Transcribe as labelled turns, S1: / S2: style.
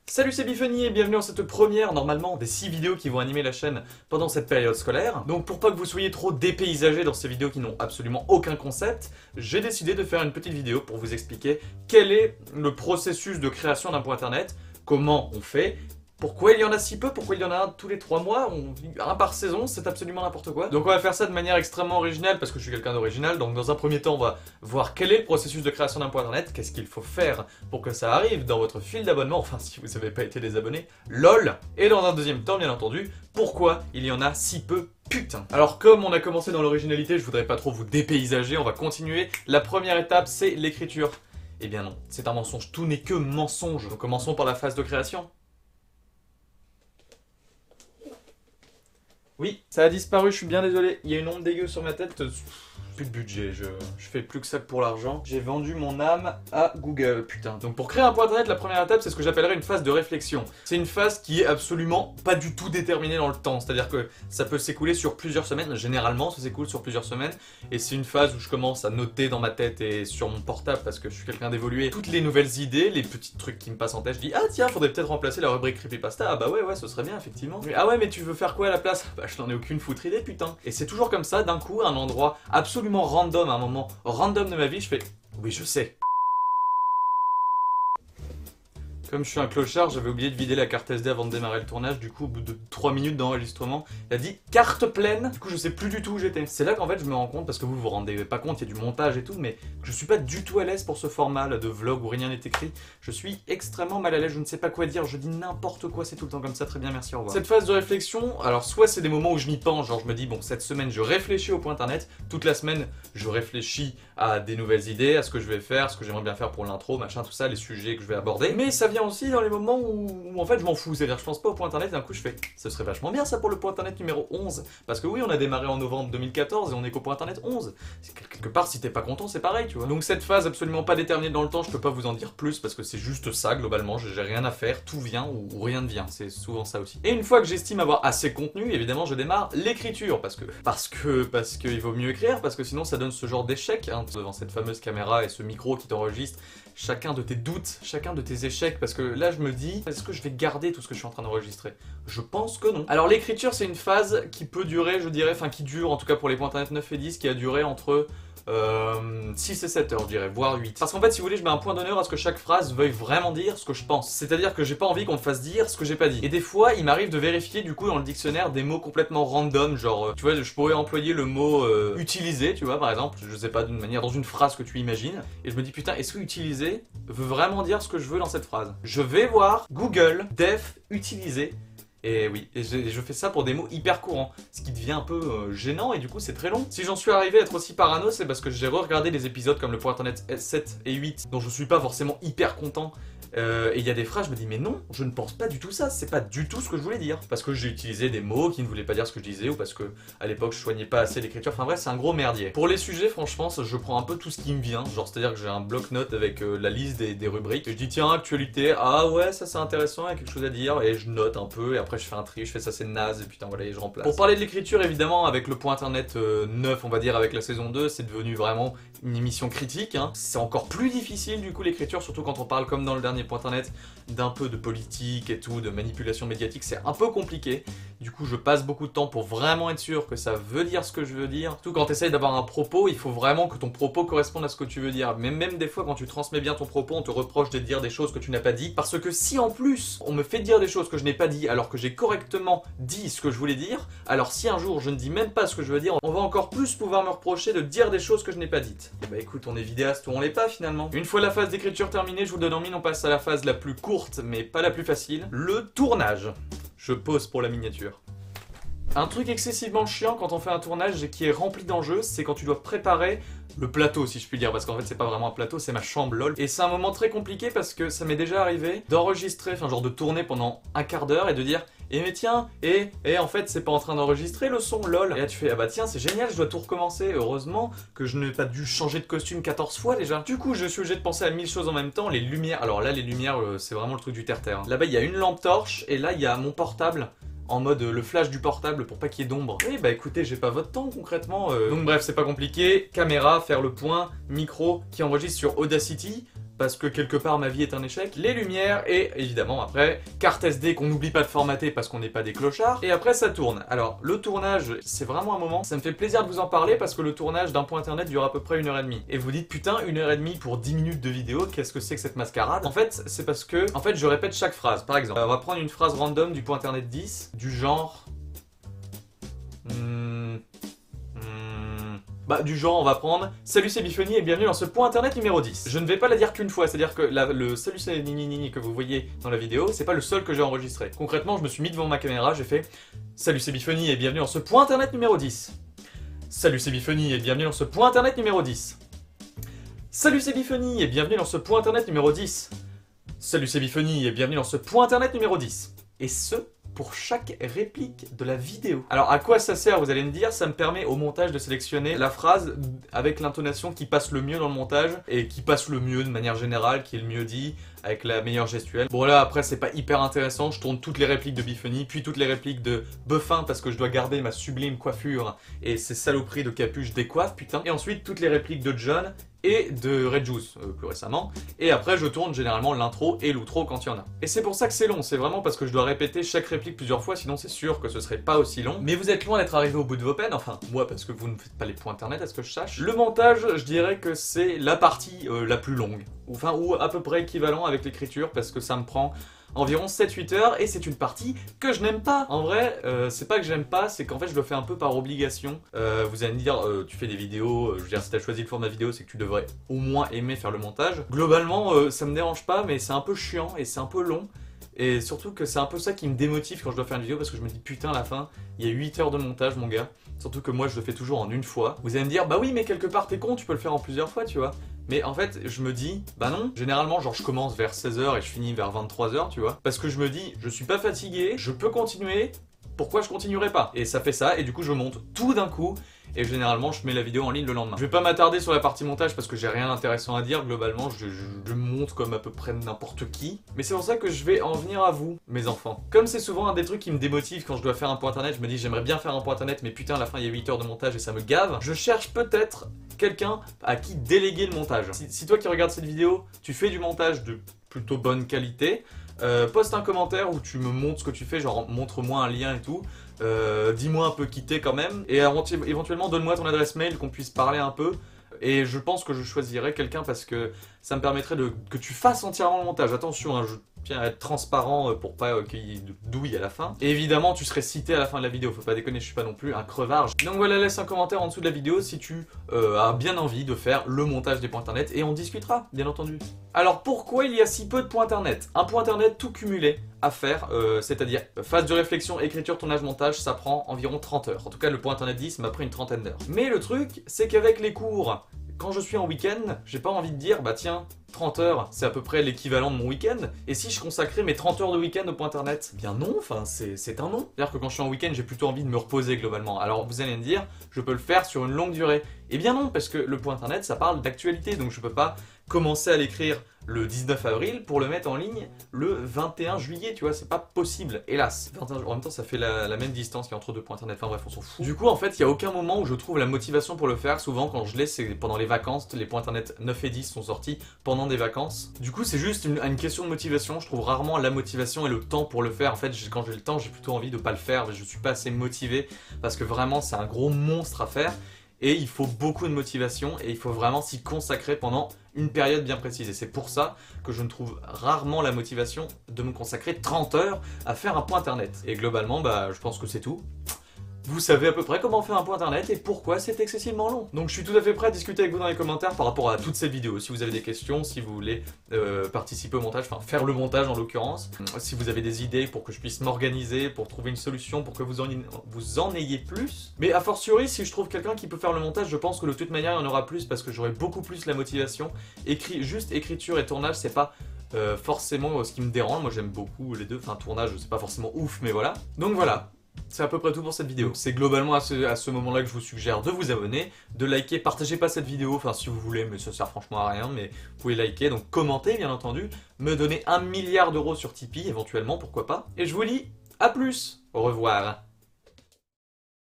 S1: Salut, c'est Biffany et bienvenue dans cette première, normalement, des 6 vidéos qui vont animer la chaîne pendant cette période scolaire. Donc pour pas que vous soyez trop dépaysagés dans ces vidéos qui n'ont absolument aucun concept, j'ai décidé de faire une petite vidéo pour vous expliquer quel est le processus de création d'un point internet, comment on fait, pourquoi il y en a si peu, pourquoi il y en a un tous les 3 mois, un par saison, c'est absolument n'importe quoi. Donc on va faire ça de manière extrêmement originale parce que je suis quelqu'un d'original. Donc dans un premier temps on va voir quel est le processus de création d'un point internet, qu'est-ce qu'il faut faire pour que ça arrive dans votre fil d'abonnement, enfin si vous n'avez pas été désabonné, LOL. Et dans un deuxième temps bien entendu, pourquoi il y en a si peu. Putain. Alors comme on a commencé dans l'originalité, je voudrais pas trop vous dépaysager, on va continuer. La première étape c'est l'écriture. Eh bien non, c'est un mensonge, tout n'est que mensonge. Donc commençons par la phase de création. Oui, ça a disparu, je suis bien désolé. Il y a une onde dégueu sur ma tête. Plus de budget, je fais plus que ça pour l'argent. J'ai vendu mon âme à Google, putain. Donc pour créer un point internet, la première étape, c'est ce que j'appellerais une phase de réflexion. C'est une phase qui est absolument pas du tout déterminée dans le temps. C'est-à-dire que ça peut s'écouler sur plusieurs semaines. Généralement, ça s'écoule sur plusieurs semaines. Et c'est une phase où je commence à noter dans ma tête et sur mon portable, parce que je suis quelqu'un d'évolué, toutes les nouvelles idées, les petits trucs qui me passent en tête. Je dis, ah tiens, faudrait peut-être remplacer la rubrique Creepypasta. Ah bah ouais, ce serait bien, effectivement. Mais, ah ouais, mais tu veux faire quoi à la place? Bah je n'en ai aucune foutre idée, putain. Et c'est toujours comme ça, d'un coup, un endroit absolument random, un moment random de ma vie, je fais oui, je sais. Comme je suis un clochard, j'avais oublié de vider la carte SD avant de démarrer le tournage, du coup au bout de 3 minutes d'enregistrement, il a dit carte pleine, du coup je sais plus du tout où j'étais. C'est là qu'en fait je me rends compte, parce que vous vous rendez pas compte, il y a du montage et tout, mais je suis pas du tout à l'aise pour ce format là de vlog où rien n'est écrit. Je suis extrêmement mal à l'aise, je ne sais pas quoi dire, je dis n'importe quoi, c'est tout le temps comme ça, très bien, merci, au revoir. Cette phase de réflexion, alors soit c'est des moments où je m'y penche, genre je me dis bon cette semaine je réfléchis au point internet, toute la semaine je réfléchis à des nouvelles idées, à ce que je vais faire, ce que j'aimerais bien faire pour l'intro, machin, tout ça, les sujets que je vais aborder, mais ça vient aussi dans les moments où en fait je m'en fous, c'est-à-dire je pense pas au point internet et d'un coup je fais ce serait vachement bien ça pour le point internet numéro 11, parce que oui on a démarré en novembre 2014 et on est qu'au point internet 11, quelque part si t'es pas content c'est pareil tu vois. Donc cette phase absolument pas déterminée dans le temps, je peux pas vous en dire plus parce que c'est juste ça globalement, j'ai rien à faire, tout vient ou rien ne vient, c'est souvent ça aussi. Et une fois que j'estime avoir assez contenu, évidemment je démarre l'écriture, parce que il vaut mieux écrire, parce que sinon ça donne ce genre d'échec, hein, devant cette fameuse caméra et ce micro qui t'enregistre, chacun de tes doutes, chacun de tes échecs, parce que là je me dis, est-ce que je vais garder tout ce que je suis en train d'enregistrer? Je pense que non. Alors l'écriture c'est une phase qui peut durer, je dirais, enfin qui dure en tout cas pour les points internet 9 et 10, qui a duré entre 6 et 7 heures je dirais, voire 8. Parce qu'en fait si vous voulez je mets un point d'honneur à ce que chaque phrase veuille vraiment dire ce que je pense. C'est-à-dire que j'ai pas envie qu'on me fasse dire ce que j'ai pas dit. Et des fois il m'arrive de vérifier du coup dans le dictionnaire des mots complètement random, genre tu vois je pourrais employer le mot utiliser, tu vois par exemple, je sais pas, d'une manière dans une phrase que tu imagines, et je me dis putain est-ce que utiliser veut vraiment dire ce que je veux dans cette phrase? Je vais voir Google def utiliser. Et oui, et je fais ça pour des mots hyper courants, ce qui devient un peu gênant et du coup c'est très long. Si j'en suis arrivé à être aussi parano, c'est parce que j'ai re-regardé des épisodes comme le point internet 7 et 8, dont je suis pas forcément hyper content. Et il y a des phrases, je me dis mais non, je ne pense pas du tout ça, c'est pas du tout ce que je voulais dire. Parce que j'ai utilisé des mots qui ne voulaient pas dire ce que je disais, ou parce que à l'époque je soignais pas assez l'écriture, enfin bref c'est un gros merdier. Pour les sujets franchement, je prends un peu tout ce qui me vient, genre c'est à dire que j'ai un bloc-notes avec la liste des rubriques, et je dis tiens actualité, ah ouais ça c'est intéressant, il y a quelque chose à dire, et je note un peu, et après je fais un tri, je fais ça c'est naze, et putain voilà et je remplace. Pour parler de l'écriture évidemment, avec le point internet 9 on va dire, avec la saison 2, c'est devenu vraiment une émission critique, hein. C'est encore plus difficile du coup l'écriture, surtout quand on parle comme dans le dernier point internet, d'un peu de politique et tout, de manipulation médiatique, c'est un peu compliqué. Du coup je passe beaucoup de temps pour vraiment être sûr que ça veut dire ce que je veux dire. Surtout quand tu essayes d'avoir un propos, il faut vraiment que ton propos corresponde à ce que tu veux dire. Mais même des fois quand tu transmets bien ton propos, on te reproche de dire des choses que tu n'as pas dit. Parce que si en plus on me fait dire des choses que je n'ai pas dit alors que j'ai correctement dit ce que je voulais dire, alors si un jour je ne dis même pas ce que je veux dire, on va encore plus pouvoir me reprocher de dire des choses que je n'ai pas dites. Et bah écoute, on est vidéaste ou on l'est pas finalement. Une fois la phase d'écriture terminée, je vous le donne en mine, on passe à la phase la plus courte mais pas la plus facile, le tournage. Je pose pour la miniature. Un truc excessivement chiant quand on fait un tournage et qui est rempli d'enjeux, c'est quand tu dois préparer le plateau si je puis dire, parce qu'en fait c'est pas vraiment un plateau, c'est ma chambre lol. Et c'est un moment très compliqué parce que ça m'est déjà arrivé d'enregistrer, enfin genre de tourner pendant un quart d'heure et de dire eh mais tiens, et en fait c'est pas en train d'enregistrer le son lol. Et là tu fais ah bah tiens c'est génial, je dois tout recommencer, heureusement que je n'ai pas dû changer de costume 14 fois déjà. Du coup je suis obligé de penser à 1000 choses en même temps, les lumières, alors là les lumières c'est vraiment le truc du terre-terre. Là-bas il y a une lampe torche et là il y a mon portable en mode le flash du portable pour pas qu'il y ait d'ombre. Oui bah écoutez, j'ai pas votre temps concrètement. Donc bref, c'est pas compliqué, caméra, faire le point, micro qui enregistre sur Audacity. parce que quelque part ma vie est un échec, les lumières et évidemment après, carte SD qu'on n'oublie pas de formater parce qu'on n'est pas des clochards, et après ça tourne. Alors le tournage, c'est vraiment un moment, ça me fait plaisir de vous en parler parce que le tournage d'un point internet dure à peu près 1h30. Et vous dites putain 1h30 pour 10 minutes de vidéo, qu'est-ce que c'est que cette mascarade? En fait c'est parce que, je répète chaque phrase. Par exemple, on va prendre une phrase random du point internet 10, du genre... du genre, on va prendre « Salut c'est Biphony et bienvenue dans ce point internet numéro 10 ». Je ne vais pas la dire qu'une fois, c'est-à-dire que le « Salut c'est Nini » que vous voyez dans la vidéo, c'est pas le seul que j'ai enregistré. Concrètement, je me suis mis devant ma caméra, j'ai fait « Salut c'est Biphony et bienvenue dans ce point internet numéro 10 ». Salut c'est Biphony et bienvenue dans ce point internet numéro 10. Salut c'est Biphony et bienvenue dans ce point internet numéro 10. Salut c'est Biphony et bienvenue dans ce point internet numéro 10. Et ce, pour chaque réplique de la vidéo. Alors à quoi ça sert, vous allez me dire? Ça me permet au montage de sélectionner la phrase avec l'intonation qui passe le mieux dans le montage et qui passe le mieux de manière générale, qui est le mieux dit, avec la meilleure gestuelle. Bon là après c'est pas hyper intéressant, je tourne toutes les répliques de Biphony, puis toutes les répliques de Buffin parce que je dois garder ma sublime coiffure et ces saloperies de capuche décoiffent, putain. Et ensuite toutes les répliques de John et de Red Juice, plus récemment. Et après je tourne généralement l'intro et l'outro quand il y en a. Et c'est pour ça que c'est long, c'est vraiment parce que je dois répéter chaque réplique plusieurs fois, sinon c'est sûr que ce serait pas aussi long. Mais vous êtes loin d'être arrivé au bout de vos peines, enfin moi parce que vous ne faites pas les points internet à ce que je sache. Le montage, je dirais que c'est la partie la plus longue. Enfin, ou à peu près équivalent avec l'écriture parce que ça me prend environ 7-8 heures et c'est une partie que je n'aime pas. En vrai, c'est pas que j'aime pas, c'est qu'en fait je le fais un peu par obligation. Vous allez me dire, tu fais des vidéos, je veux dire si t'as choisi le format vidéo c'est que tu devrais au moins aimer faire le montage. Globalement, ça me dérange pas mais c'est un peu chiant et c'est un peu long. Et surtout que c'est un peu ça qui me démotive quand je dois faire une vidéo parce que je me dis putain à la fin, il y a 8 heures de montage mon gars. Surtout que moi je le fais toujours en une fois. Vous allez me dire, bah oui mais quelque part t'es con, tu peux le faire en plusieurs fois tu vois. Mais en fait, je me dis, bah non, généralement genre je commence vers 16h et je finis vers 23h, tu vois. Parce que je me dis, je suis pas fatigué, je peux continuer, pourquoi je continuerai pas? Et ça fait ça, et du coup je monte tout d'un coup, et généralement je mets la vidéo en ligne le lendemain. Je vais pas m'attarder sur la partie montage parce que j'ai rien d'intéressant à dire, globalement je monte comme à peu près n'importe qui. Mais c'est pour ça que je vais en venir à vous, mes enfants. Comme c'est souvent un des trucs qui me démotive quand je dois faire un point internet, je me dis j'aimerais bien faire un point internet mais putain à la fin il y a 8 heures de montage et ça me gave. Je cherche peut-être quelqu'un à qui déléguer le montage. Si toi qui regardes cette vidéo, tu fais du montage de plutôt bonne qualité, poste un commentaire où tu me montres ce que tu fais, genre montre-moi un lien et tout. Dis-moi un peu qui t'es quand même, et éventuellement donne-moi ton adresse mail qu'on puisse parler un peu. Et je pense que je choisirais quelqu'un parce que ça me permettrait que tu fasses entièrement le montage. Attention, hein, je tiens à être transparent pour pas qu'il y ait de douille à la fin. Et évidemment, tu serais cité à la fin de la vidéo, faut pas déconner, je suis pas non plus un crevard. Donc voilà, laisse un commentaire en dessous de la vidéo si tu as bien envie de faire le montage des points internet et on discutera, bien entendu. Alors pourquoi il y a si peu de points internet? Un point internet tout cumulé à faire, c'est-à-dire phase de réflexion, écriture, tournage, montage, ça prend environ 30 heures. En tout cas, le point internet 10 m'a pris une trentaine d'heures. Mais le truc, c'est qu'avec les cours, quand je suis en week-end, j'ai pas envie de dire, bah tiens, 30 heures, c'est à peu près l'équivalent de mon week-end. Et si je consacrais mes 30 heures de week-end au point internet? Bien non, enfin, c'est un non. C'est-à-dire que quand je suis en week-end, j'ai plutôt envie de me reposer globalement. Alors vous allez me dire, je peux le faire sur une longue durée. Eh bien non, parce que le point internet, ça parle d'actualité, donc je peux pas commencer à l'écrire le 19 avril pour le mettre en ligne le 21 juillet, tu vois, c'est pas possible, hélas. En même temps, ça fait la même distance qu'il y a entre deux points internet, enfin bref, on s'en fout. Du coup, en fait, il y a aucun moment où je trouve la motivation pour le faire. Souvent, quand je l'ai, c'est pendant les vacances, les points internet 9 et 10 sont sortis pendant des vacances. Du coup, c'est juste une question de motivation, je trouve rarement la motivation et le temps pour le faire. En fait, quand j'ai le temps, j'ai plutôt envie de pas le faire, je suis pas assez motivé, parce que vraiment, c'est un gros monstre à faire. Et il faut beaucoup de motivation et il faut vraiment s'y consacrer pendant une période bien précise. Et c'est pour ça que je ne trouve rarement la motivation de me consacrer 30 heures à faire un point internet. Et globalement, bah, je pense que c'est tout. Vous savez à peu près comment faire un point internet et pourquoi c'est excessivement long. Donc je suis tout à fait prêt à discuter avec vous dans les commentaires par rapport à toute cette vidéo. Si vous avez des questions, si vous voulez participer au montage, enfin faire le montage en l'occurrence. Si vous avez des idées pour que je puisse m'organiser, pour trouver une solution, pour que vous en ayez plus. Mais a fortiori, si je trouve quelqu'un qui peut faire le montage, je pense que de toute manière il y en aura plus parce que j'aurai beaucoup plus la motivation. Juste écriture et tournage, c'est pas forcément ce qui me dérange. Moi j'aime beaucoup les deux, enfin tournage c'est pas forcément ouf mais voilà. Donc voilà. C'est à peu près tout pour cette vidéo. C'est globalement à ce moment-là que je vous suggère de vous abonner, de liker, partagez pas cette vidéo, enfin si vous voulez, mais ça sert franchement à rien, mais vous pouvez liker, donc commentez bien entendu, me donner 1 milliard d'euros sur Tipeee éventuellement, pourquoi pas. Et je vous dis à plus, au revoir.